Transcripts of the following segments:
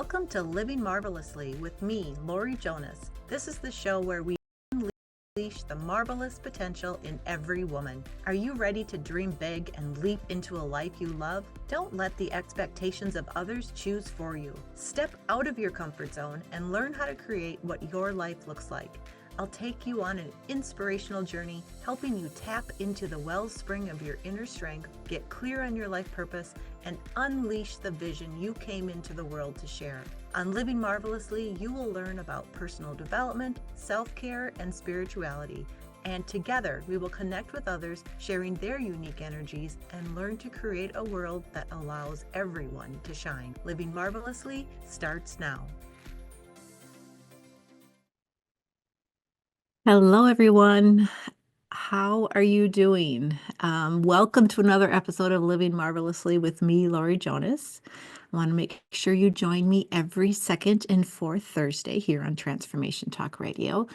Welcome to Living Marvelously with me, Laurie Jonas. This is the show where we unleash the marvelous potential in every woman. Are you ready to dream big and leap into a life you love? Don't let the expectations of others choose for you. Step out of your comfort zone and learn how to create what your life looks like. I'll take you on an inspirational journey, helping you tap into the wellspring of your inner strength, get clear on your life purpose, and unleash the vision you came into the world to share. On Living Marvelously, you will learn about personal development, self-care, and spirituality. And together, we will connect with others, sharing their unique energies, and learn to create a world that allows everyone to shine. Living Marvelously starts now. Hello, everyone. How are you doing? Welcome to another episode of Living Marvelously with me, Laurie Jonas. I want to make sure you join me every second and fourth Thursday here on Transformation Talk Radio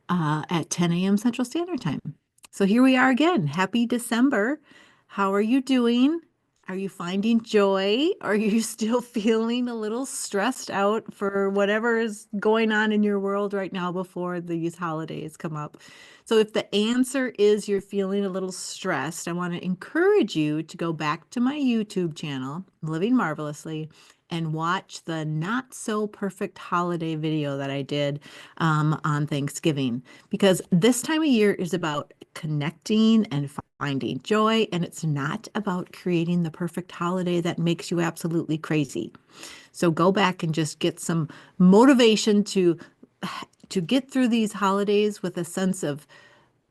at 10 a.m. Central Standard Time. So here we are again. Happy December. How are you doing? Are you finding joy? Are you still feeling a little stressed out for whatever is going on in your world right now before these holidays come up? So if the answer is you're feeling a little stressed, I want to encourage you to go back to my YouTube channel, Living Marvelously, and watch the not so perfect holiday video that I did on Thanksgiving, because this time of year is about connecting and finding joy, and it's not about creating the perfect holiday that makes you absolutely crazy. So go back and just get some motivation to get through these holidays with a sense of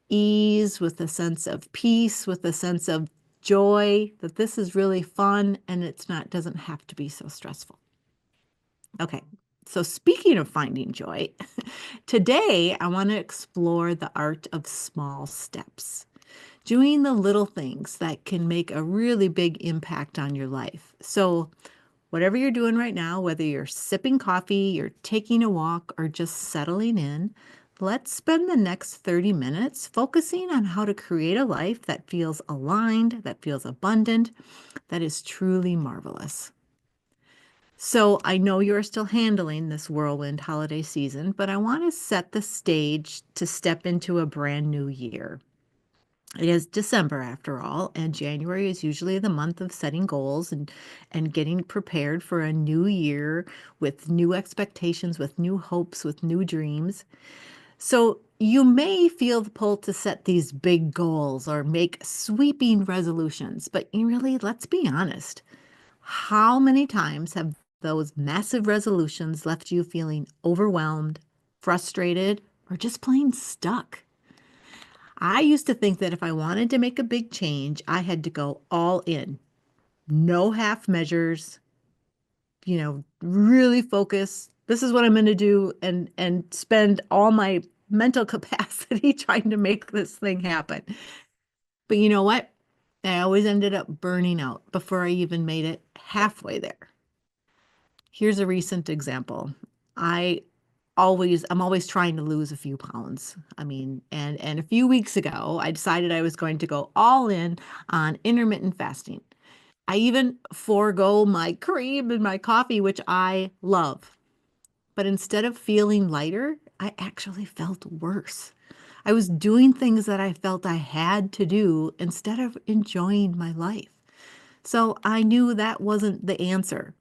ease, with a sense of peace, with a sense of joy, that this is really fun and doesn't have to be so stressful. Okay, so speaking of finding joy, today I want to explore the art of small steps, doing the little things that can make a really big impact on your life. So whatever you're doing right now, whether you're sipping coffee, you're taking a walk, or just settling in, let's spend the next 30 minutes focusing on how to create a life that feels aligned, that feels abundant, that is truly marvelous. So I know you're still handling this whirlwind holiday season, but I want to set the stage to step into a brand new year. It is December after all, and January is usually the month of setting goals and getting prepared for a new year with new expectations, with new hopes, with new dreams. So you may feel the pull to set these big goals or make sweeping resolutions, but really, let's be honest. How many times have those massive resolutions left you feeling overwhelmed, frustrated, or just plain stuck? I used to think that if I wanted to make a big change, I had to go all in. No half measures, really focus. This is what I'm going to do, and spend all my mental capacity trying to make this thing happen. But you know what? I always ended up burning out before I even made it halfway there. Here's a recent example. I'm always trying to lose a few pounds. I mean, and a few weeks ago, I decided I was going to go all in on intermittent fasting. I even forego my cream and my coffee, which I love. But instead of feeling lighter, I actually felt worse. I was doing things that I felt I had to do instead of enjoying my life. So I knew that wasn't the answer.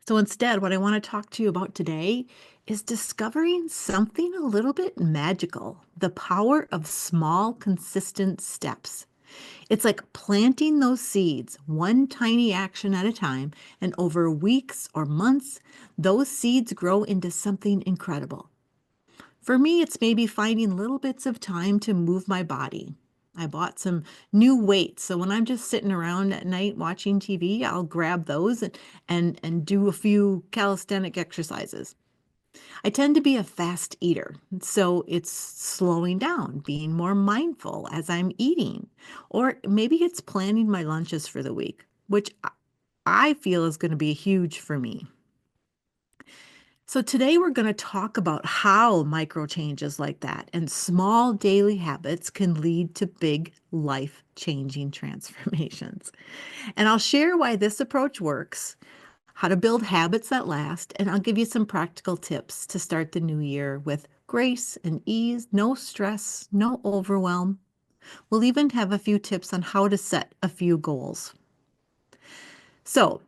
So instead, what I want to talk to you about today is discovering something a little bit magical, the power of small, consistent steps. It's like planting those seeds, one tiny action at a time, and over weeks or months, those seeds grow into something incredible. For me, it's maybe finding little bits of time to move my body. I bought some new weights, so when I'm just sitting around at night watching TV, I'll grab those and do a few calisthenic exercises. I tend to be a fast eater, so it's slowing down, being more mindful as I'm eating. Or maybe it's planning my lunches for the week, which I feel is going to be huge for me. So today we're going to talk about how micro changes like that and small daily habits can lead to big life-changing transformations. And I'll share why this approach works, how to build habits that last, and I'll give you some practical tips to start the new year with grace and ease, no stress, no overwhelm. We'll even have a few tips on how to set a few goals. So,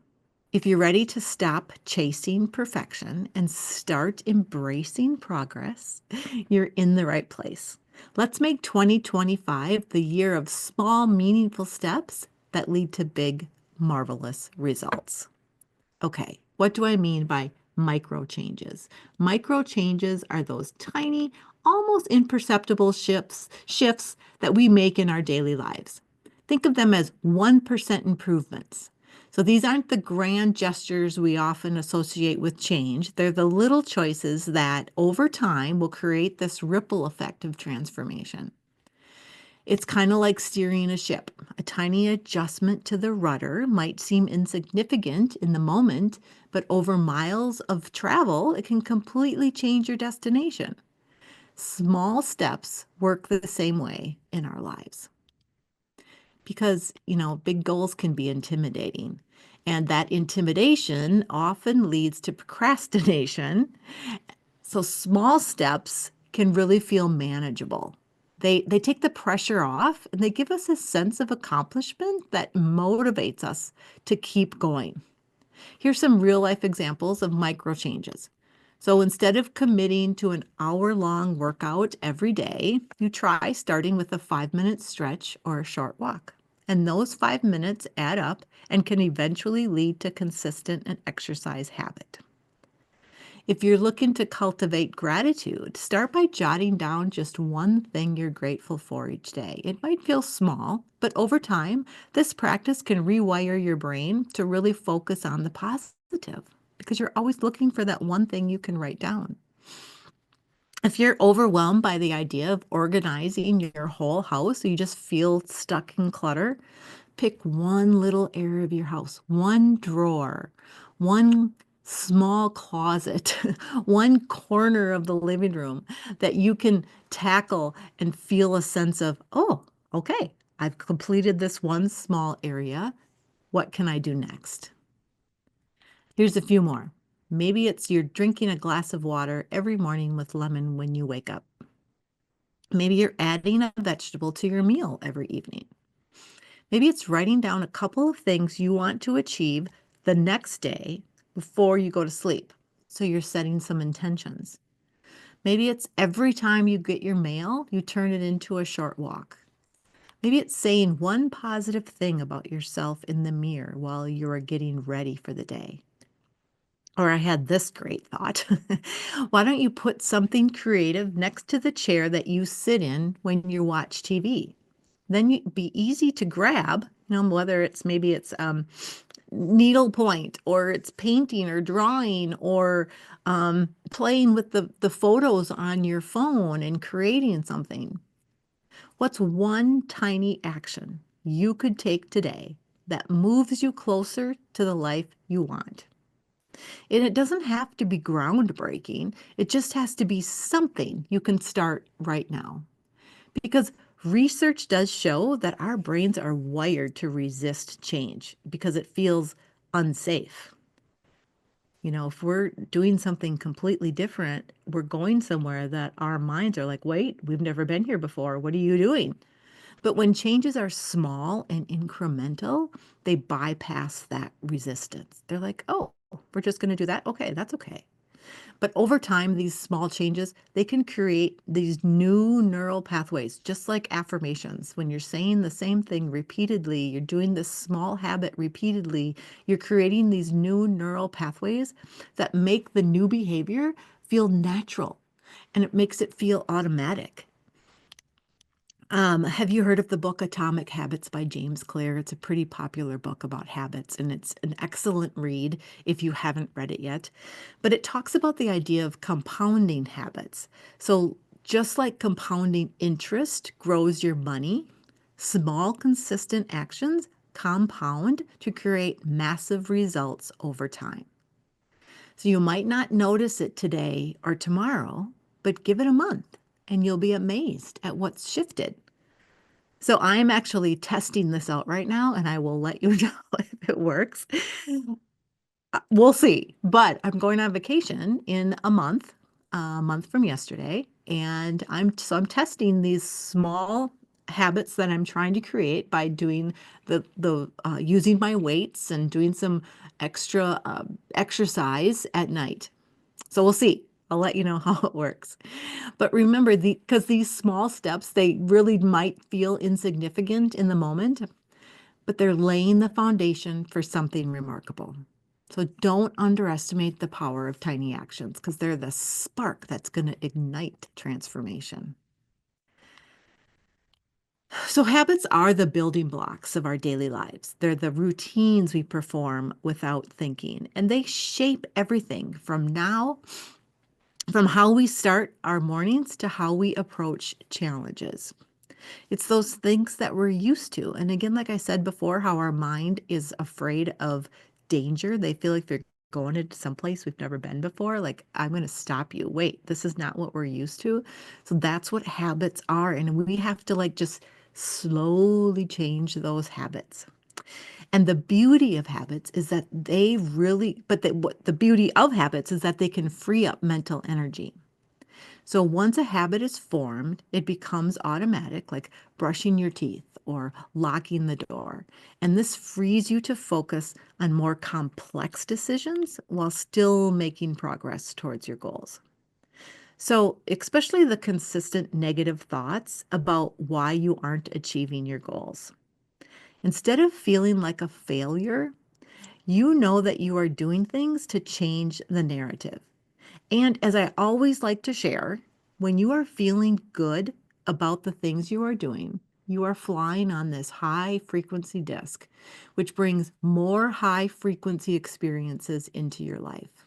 if you're ready to stop chasing perfection and start embracing progress, you're in the right place. Let's make 2025 the year of small, meaningful steps that lead to big, marvelous results. Okay, what do I mean by micro changes? Micro changes are those tiny, almost imperceptible shifts that we make in our daily lives. Think of them as 1% improvements. So these aren't the grand gestures we often associate with change. They're the little choices that over time will create this ripple effect of transformation. It's kind of like steering a ship. A tiny adjustment to the rudder might seem insignificant in the moment, but over miles of travel, it can completely change your destination. Small steps work the same way in our lives because, big goals can be intimidating. And that intimidation often leads to procrastination. So small steps can really feel manageable. They take the pressure off and they give us a sense of accomplishment that motivates us to keep going. Here's some real life examples of micro changes. So instead of committing to an hour-long workout every day, you try starting with a 5-minute stretch or a short walk. And those 5 minutes add up and can eventually lead to consistent and exercise habit. If you're looking to cultivate gratitude, start by jotting down just one thing you're grateful for each day. It might feel small, but over time, this practice can rewire your brain to really focus on the positive because you're always looking for that one thing you can write down. If you're overwhelmed by the idea of organizing your whole house, or you just feel stuck in clutter, pick one little area of your house, one drawer, one small closet, one corner of the living room that you can tackle and feel a sense of, oh, okay, I've completed this one small area. What can I do next? Here's a few more. Maybe it's you're drinking a glass of water every morning with lemon when you wake up. Maybe you're adding a vegetable to your meal every evening. Maybe it's writing down a couple of things you want to achieve the next day before you go to sleep. So you're setting some intentions. Maybe it's every time you get your mail, you turn it into a short walk. Maybe it's saying one positive thing about yourself in the mirror while you are getting ready for the day. Or I had this great thought. Why don't you put something creative next to the chair that you sit in when you watch TV? Then you'd be easy to grab, whether it's needlepoint or it's painting or drawing or playing with the photos on your phone and creating something. What's one tiny action you could take today that moves you closer to the life you want? And it doesn't have to be groundbreaking. It just has to be something you can start right now. Because research does show that our brains are wired to resist change because it feels unsafe. If we're doing something completely different, we're going somewhere that our minds are like, wait, we've never been here before. What are you doing? But when changes are small and incremental, they bypass that resistance. They're like, oh, we're just going to do that. Okay, that's okay. But over time, these small changes, they can create these new neural pathways, just like affirmations. When you're saying the same thing repeatedly, you're doing this small habit repeatedly, you're creating these new neural pathways that make the new behavior feel natural and it makes it feel automatic. Have you heard of the book Atomic Habits by James Clear? It's a pretty popular book about habits, and it's an excellent read if you haven't read it yet. But it talks about the idea of compounding habits. So just like compounding interest grows your money, small, consistent actions compound to create massive results over time. So you might not notice it today or tomorrow, but give it a month and you'll be amazed at what's shifted. So I'm actually testing this out right now, and I will let you know if it works. We'll see. But I'm going on vacation in a month from yesterday, and I'm testing these small habits that I'm trying to create by doing the using my weights and doing some extra exercise at night. So we'll see. I'll let you know how it works. But remember, because these small steps, they really might feel insignificant in the moment, but they're laying the foundation for something remarkable. So don't underestimate the power of tiny actions because they're the spark that's going to ignite transformation. So habits are the building blocks of our daily lives. They're the routines we perform without thinking, and they shape everything from how we start our mornings to how we approach challenges. It's those things that we're used to. And again, like I said before, how our mind is afraid of danger. They feel like they're going into some place we've never been before. Like, I'm going to stop you. Wait, this is not what we're used to. So that's what habits are. And we have to like just slowly change those habits. And the beauty of habits is that they really, but what the beauty of habits is that they can free up mental energy. So once a habit is formed, it becomes automatic, like brushing your teeth or locking the door. And this frees you to focus on more complex decisions while still making progress towards your goals. So, especially the consistent negative thoughts about why you aren't achieving your goals. Instead of feeling like a failure, you know that you are doing things to change the narrative. And as I always like to share, when you are feeling good about the things you are doing, you are flying on this high frequency disc, which brings more high frequency experiences into your life.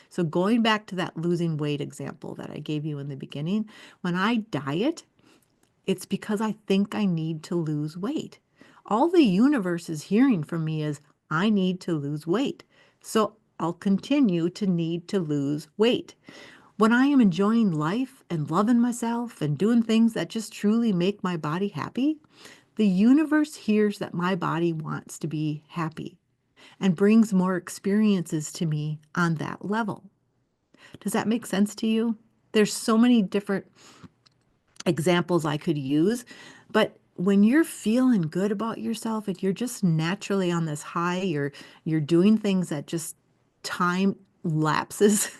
So, going back to that losing weight example that I gave you in the beginning, when I diet, it's because I think I need to lose weight. All the universe is hearing from me is, I need to lose weight. So I'll continue to need to lose weight. When I am enjoying life and loving myself and doing things that just truly make my body happy, the universe hears that my body wants to be happy and brings more experiences to me on that level. Does that make sense to you? There's so many different examples I could use. But when you're feeling good about yourself and you're just naturally on this high, you're doing things that just time lapses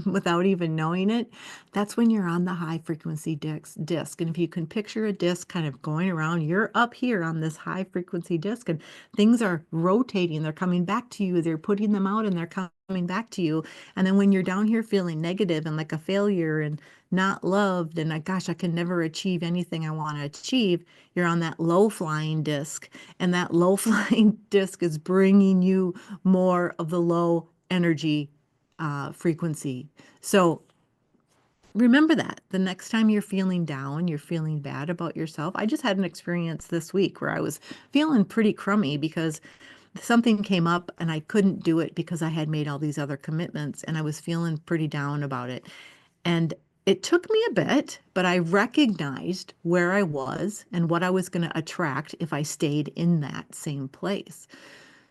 without even knowing it, that's when you're on the high frequency disc. And if you can picture a disc kind of going around, you're up here on this high frequency disc and things are rotating, they're coming back to you, they're putting them out and they're coming back to you. And then when you're down here feeling negative and like a failure and not loved and gosh, I can never achieve anything I want to achieve, you're on that low flying disc, and that low flying disc is bringing you more of the low energy frequency. So remember that the next time you're feeling down, you're feeling bad about yourself. I just had an experience this week where I was feeling pretty crummy because something came up and I couldn't do it because I had made all these other commitments and I was feeling pretty down about it. And it took me a bit, but I recognized where I was and what I was going to attract if I stayed in that same place.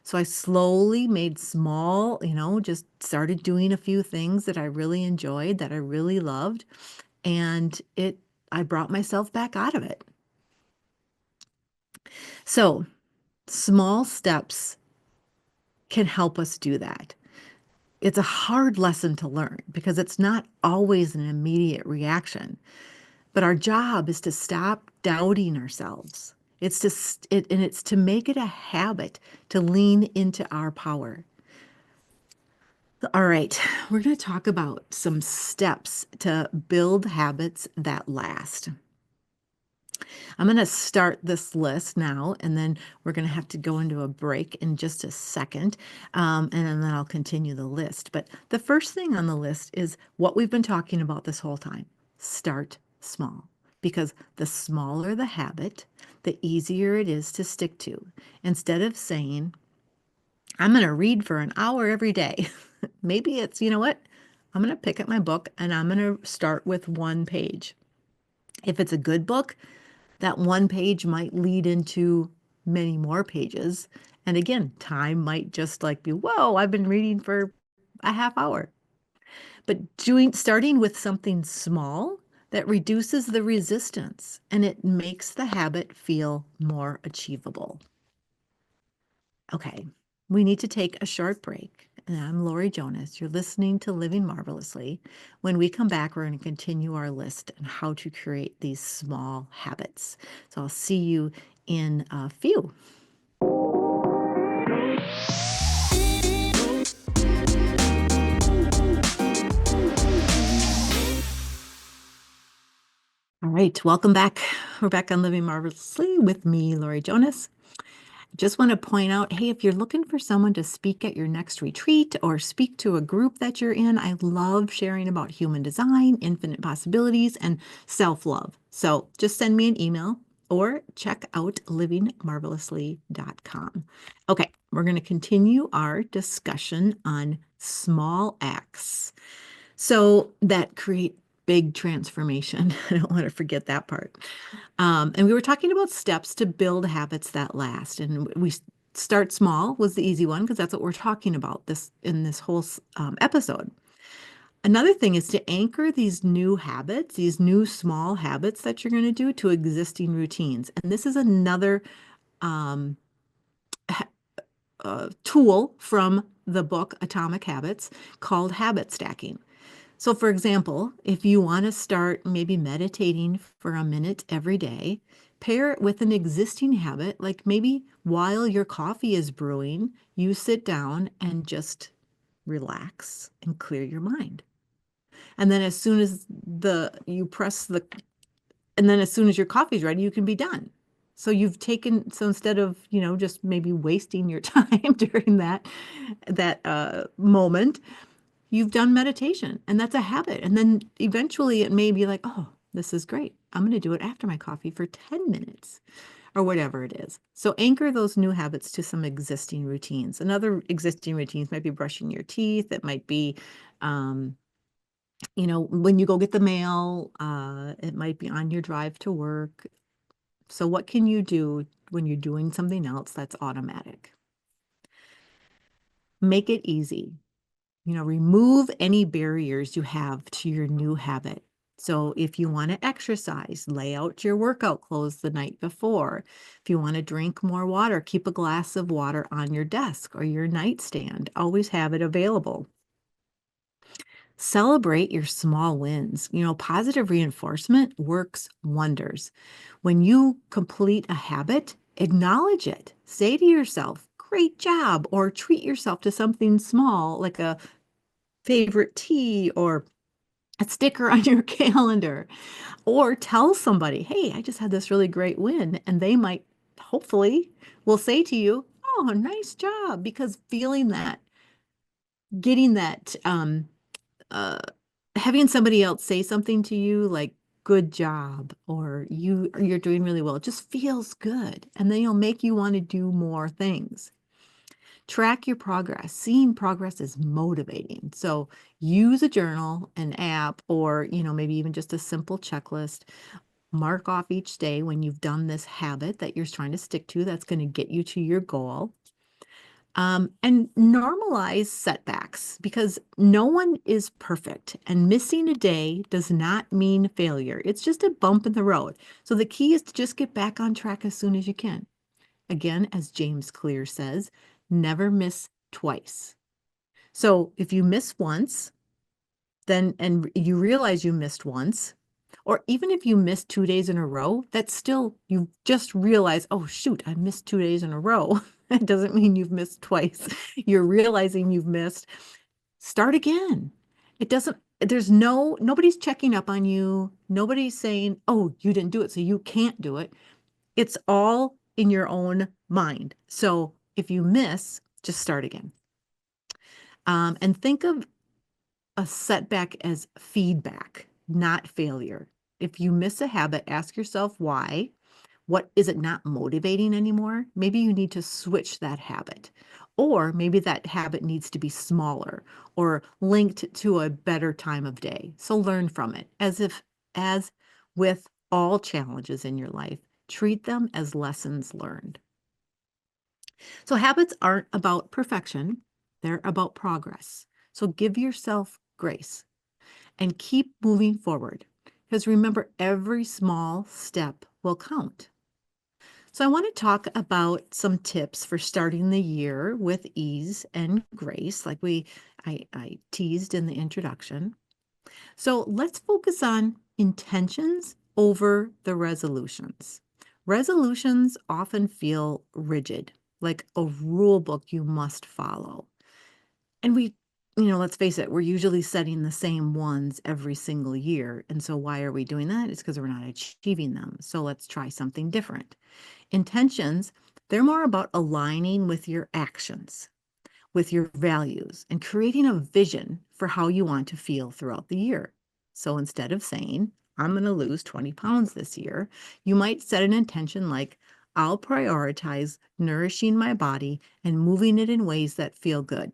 So I slowly made small, just started doing a few things that I really enjoyed, that I really loved, and I brought myself back out of it. So small steps can help us do that. It's a hard lesson to learn because it's not always an immediate reaction. But our job is to stop doubting ourselves. It's to make it a habit to lean into our power. All right, we're going to talk about some steps to build habits that last. I'm going to start this list now, and then we're going to have to go into a break in just a second, and then I'll continue the list. But the first thing on the list is what we've been talking about this whole time. Start small, because the smaller the habit, the easier it is to stick to. Instead of saying, I'm going to read for an hour every day, maybe it's, you know what? I'm going to pick up my book and I'm going to start with one page. If it's a good book, that one page might lead into many more pages. And again, time might just like be, whoa, I've been reading for a half hour. But starting with something small that reduces the resistance and it makes the habit feel more achievable. Okay, we need to take a short break. And I'm Laurie Jonas. You're listening to Living Marvelously. When we come back, we're going to continue our list on how to create these small habits. So I'll see you in a few. All right, welcome back. We're back on Living Marvelously with me, Laurie Jonas. Just want to point out, hey, if you're looking for someone to speak at your next retreat or speak to a group that you're in, I love sharing about human design, infinite possibilities, and self-love. So just send me an email or check out livingmarvelously.com. Okay, we're going to continue our discussion on small acts. So that create big transformation. I don't want to forget that part. And we were talking about steps to build habits that last. And we start small was the easy one because that's what we're talking about in this whole episode. Another thing is to anchor these new habits, these new small habits that you're going to do to existing routines. And this is another um, tool from the book Atomic Habits called habit stacking. So, for example, if you want to start maybe meditating for a minute every day, pair it with an existing habit, like maybe while your coffee is brewing, you sit down and just relax and clear your mind. And then as soon as as soon as your coffee's ready, you can be done. So instead of, just maybe wasting your time during that moment, you've done meditation and that's a habit. And then eventually it may be like, oh, this is great. I'm going to do it after my coffee for 10 minutes or whatever it is. So anchor those new habits to some existing routines. Another existing routines might be brushing your teeth. It might be, when you go get the mail, it might be on your drive to work. So what can you do when you're doing something else that's automatic? Make it easy. Remove any barriers you have to your new habit. So if you want to exercise, lay out your workout clothes the night before. If you want to drink more water, keep a glass of water on your desk or your nightstand. Always have it available. Celebrate your small wins. Positive reinforcement works wonders. When you complete a habit, acknowledge it. Say to yourself, great job, or treat yourself to something small like a favorite tea or a sticker on your calendar, or tell somebody, hey, I just had this really great win. And they might, hopefully, will say to you, oh, nice job. Because getting that, uh, having somebody else say something to you like, good job, or you're doing really well, it just feels good. And then it'll make you want to do more things. Track your progress. Seeing progress is motivating. So use a journal, an app, or, maybe even just a simple checklist. Mark off each day when you've done this habit that you're trying to stick to that's going to get you to your goal. And normalize setbacks because no one is perfect and missing a day does not mean failure. It's just a bump in the road. So the key is to just get back on track as soon as you can. Again, as James Clear says, never miss twice. So if you miss once, and you realize you missed once, or even if you missed 2 days in a row, that's still, you just realize, oh, shoot, I missed 2 days in a row. That doesn't mean you've missed twice. You're realizing you've missed. Start again. Nobody's checking up on you. Nobody's saying, oh, you didn't do it, so you can't do it. It's all in your own mind. So if you miss, just start again. And think of a setback as feedback, not failure. If you miss a habit, ask yourself why. What is it not motivating anymore? Maybe you need to switch that habit. Or maybe that habit needs to be smaller or linked to a better time of day. So learn from it. As with all challenges in your life, treat them as lessons learned. So habits aren't about perfection, they're about progress. So give yourself grace and keep moving forward. Because remember, every small step will count. So, I want to talk about some tips for starting the year with ease and grace, like I teased in the introduction. So, let's focus on intentions over the resolutions. Resolutions often feel rigid, like a rule book you must follow. And let's face it, we're usually setting the same ones every single year. And so, why are we doing that? It's because we're not achieving them. So, let's try something different. Intentions, they're more about aligning with your actions, with your values, and creating a vision for how you want to feel throughout the year. So instead of saying, I'm going to lose 20 pounds this year, you might set an intention like, I'll prioritize nourishing my body and moving it in ways that feel good.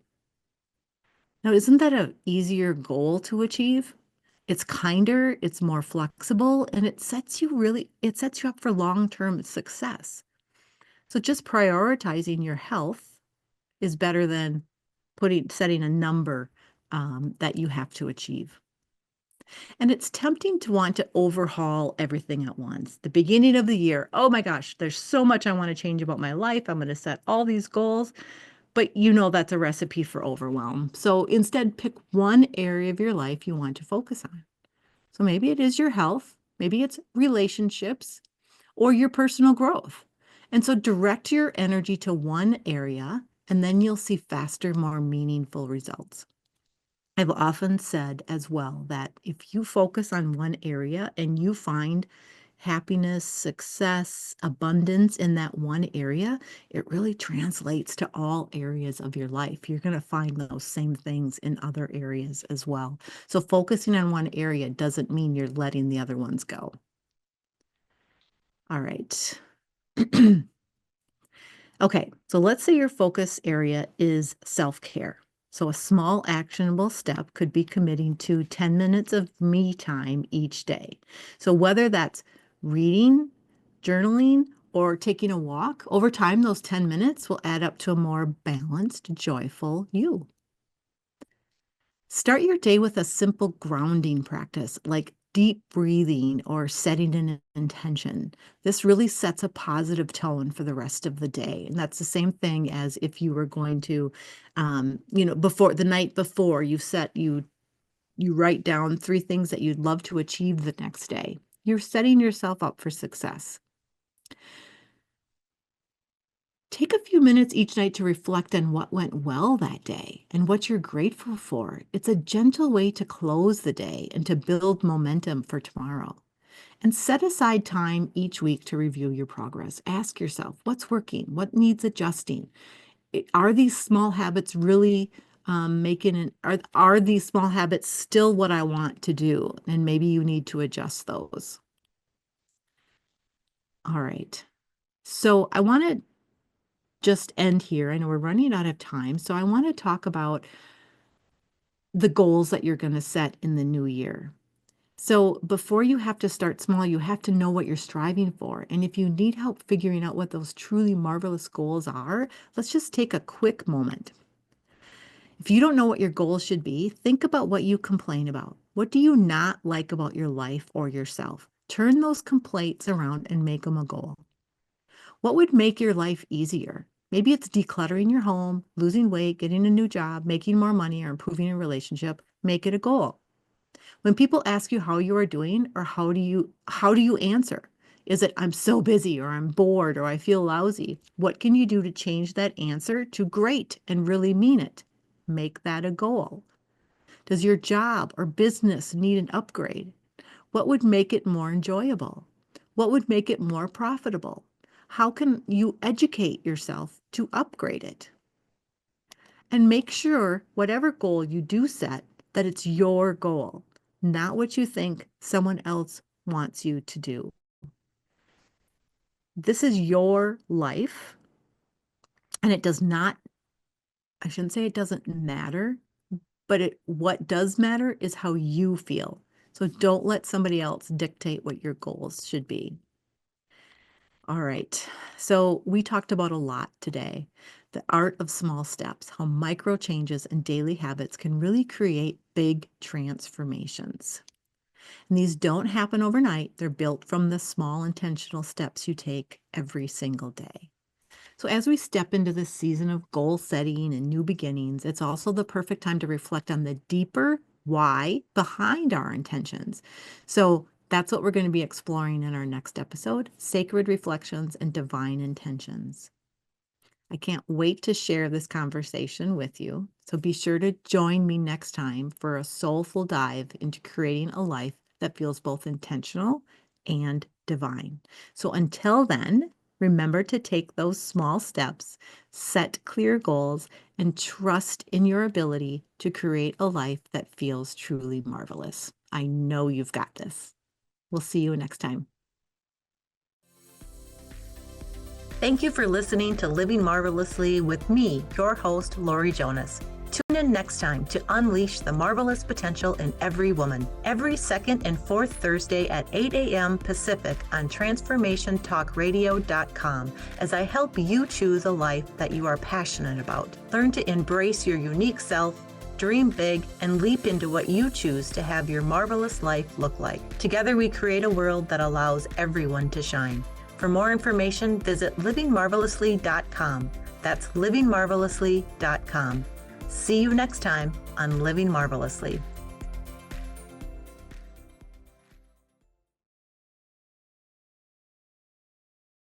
Now, isn't that an easier goal to achieve? It's kinder, it's more flexible, and it sets you up for long-term success. So just prioritizing your health is better than setting a number that you have to achieve. And it's tempting to want to overhaul everything at once. The beginning of the year, oh my gosh, there's so much I want to change about my life. I'm going to set all these goals, but that's a recipe for overwhelm. So instead, pick one area of your life you want to focus on. So maybe it is your health, maybe it's relationships, or your personal growth. And so direct your energy to one area, and then you'll see faster, more meaningful results. I've often said as well that if you focus on one area and you find happiness, success, abundance in that one area, it really translates to all areas of your life. You're going to find those same things in other areas as well. So focusing on one area doesn't mean you're letting the other ones go. All right. Okay, so let's say your focus area is self-care. So a small actionable step could be committing to 10 minutes of me time each day. So whether that's reading, journaling, or taking a walk, over time, those 10 minutes will add up to a more balanced, joyful you. Start your day with a simple grounding practice like deep breathing or setting an intention. This really sets a positive tone for the rest of the day. And that's the same thing as if you were going to, before the night before you write down 3 things that you'd love to achieve the next day. You're setting yourself up for success. Take a few minutes each night to reflect on what went well that day and what you're grateful for. It's a gentle way to close the day and to build momentum for tomorrow. And set aside time each week to review your progress. Ask yourself what's working, what needs adjusting. Are these small habits really are these small habits still what I want to do? And maybe you need to adjust those. All right. So I want to just end here. I know we're running out of time, so I want to talk about the goals that you're going to set in the new year. So before you have to start small, you have to know what you're striving for. And if you need help figuring out what those truly marvelous goals are, let's just take a quick moment. If you don't know what your goals should be, think about what you complain about. What do you not like about your life or yourself? Turn those complaints around and make them a goal. What would make your life easier? Maybe it's decluttering your home, losing weight, getting a new job, making more money, or improving your relationship. Make it a goal. When people ask you how you are doing or how do you answer? Is it I'm so busy or I'm bored or I feel lousy? What can you do to change that answer to great and really mean it? Make that a goal. Does your job or business need an upgrade? What would make it more enjoyable? What would make it more profitable? How can you educate yourself to upgrade it? And make sure whatever goal you do set, that it's your goal, not what you think someone else wants you to do. This is your life, and I shouldn't say it doesn't matter, but what does matter is how you feel. So don't let somebody else dictate what your goals should be. All right. So we talked about a lot today. The art of small steps, how micro changes and daily habits can really create big transformations. And these don't happen overnight. They're built from the small intentional steps you take every single day. So, as we step into this season of goal setting and new beginnings, it's also the perfect time to reflect on the deeper why behind our intentions. So, that's what we're going to be exploring in our next episode: sacred reflections and divine intentions. I can't wait to share this conversation with you. So be sure to join me next time for a soulful dive into creating a life that feels both intentional and divine. So until then, remember to take those small steps, set clear goals, and trust in your ability to create a life that feels truly marvelous. I know you've got this. We'll see you next time. Thank you for listening to Living Marvelously with me, your host, Laurie Jonas. Tune in next time to unleash the marvelous potential in every woman, every second and fourth Thursday at 8 a.m. Pacific on transformationtalkradio.com as I help you choose a life that you are passionate about. Learn to embrace your unique self, dream big, and leap into what you choose to have your marvelous life look like. Together we create a world that allows everyone to shine. For more information, visit livingmarvelously.com. That's livingmarvelously.com. See you next time on Living Marvelously.